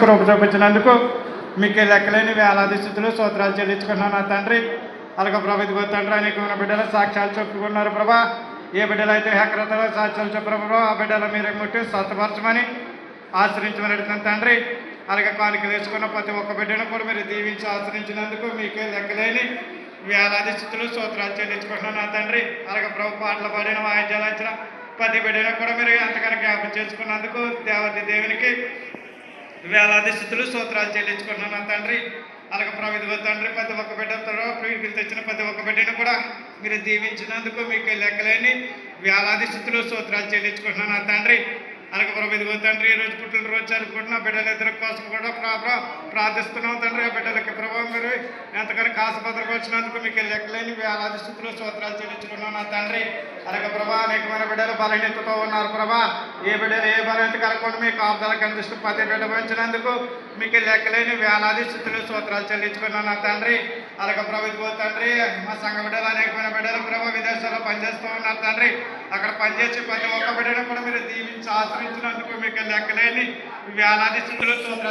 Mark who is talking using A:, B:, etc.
A: కృప చూపించినందుకు మీకు లెక్కలేని వేలాది స్థితులు స్తోత్రాలు చెల్లించుకున్నాను నా తండ్రి. అలాగే ప్రభు ఇదిగో తండ్రి అనేకమైన బిడ్డలు సాక్ష్యాలు చెప్పుకున్నారు ప్రభా. ఏ బిడ్డలైతే హెకరతలో సాక్ష్యాలు చెప్పారు ప్రభా, ఆ బిడ్డలు మీరు ముట్టి స్వస్థపరచమని ఆశ్రయించమని అడుగుతున్నాను తండ్రి. అలాగే కానుకలు వేసుకున్న ప్రతి ఒక్క బిడ్డను కూడా మీరు దీవించి ఆశ్రయించినందుకు మీకే లెక్కలేని వేలాది స్థితులు స్తోత్రాలు చెల్లించుకుంటున్నాను నా తండ్రి. అలాగే ప్రభు పాటలు పాడిన వాయిద్యాలు ఇచ్చిన ప్రతి బిడ్డను కూడా మీరు ఎంతగానో జ్ఞాపకం చేసుకున్నందుకు దేవునికి వేలాది స్థితులు స్తోత్రాలు చెల్లించుకున్నాను నా తండ్రి. అలాగే ప్రభు ఇదిగో తండ్రి ప్రతి ఒక్క బిడ్డతో ప్రీతికి తెచ్చిన ప్రతి ఒక్క బిడ్డను కూడా మీరు దీవించినందుకు మీకు లెక్కలేని వేలాది స్థితులు స్తోత్రాలు చెల్లించుకుంటున్నాను నా తండ్రి. అలాగే ప్రభు ఇదిగో తండ్రి ఈ రోజు పుట్టినరోజు జరుపుకుంటున్న బిడ్డల ఇద్దరి కోసం కూడా ప్రార్థిస్తున్నాం తండ్రి. ఆ బిడ్డలకి ప్రభావం మీరు ఎంతగానో కాసుపత్రకు వచ్చినందుకు మీకు లెక్కలేని వేలాది స్థితులు స్తోత్రాలు చెల్లించుకున్నాం నా తండ్రి. అలాగే ప్రభా అనేకమైన బిడ్డలు బలహీనతతో ఉన్నారు ప్రభా. ఏ బిడ్డలు ఏ బలహీనత కలగకుండా మీకు కాపుదలకు అందిస్తూ ప్రతి బిడ్డ పెంచినందుకు మీకు లెక్కలేని వేలాది స్థితులు స్తోత్రాలు చెల్లించుకున్నాను నా తండ్రి. అలాగే ప్రభు ఇదిగో తండ్రి మా సంఘ బిడ్డలు అనేకమైన బిడ్డలు ప్రభావ విదేశాల్లో పనిచేస్తూ ఉన్నారు తండ్రి. అక్కడ పనిచేసి ప్రతి ఒక్క బిడ్డను కూడా మీరు దీవించి ఆశ్రయించినందుకు మీకు లెక్కలేని వేలాది స్థితులు స్తోత్రాలు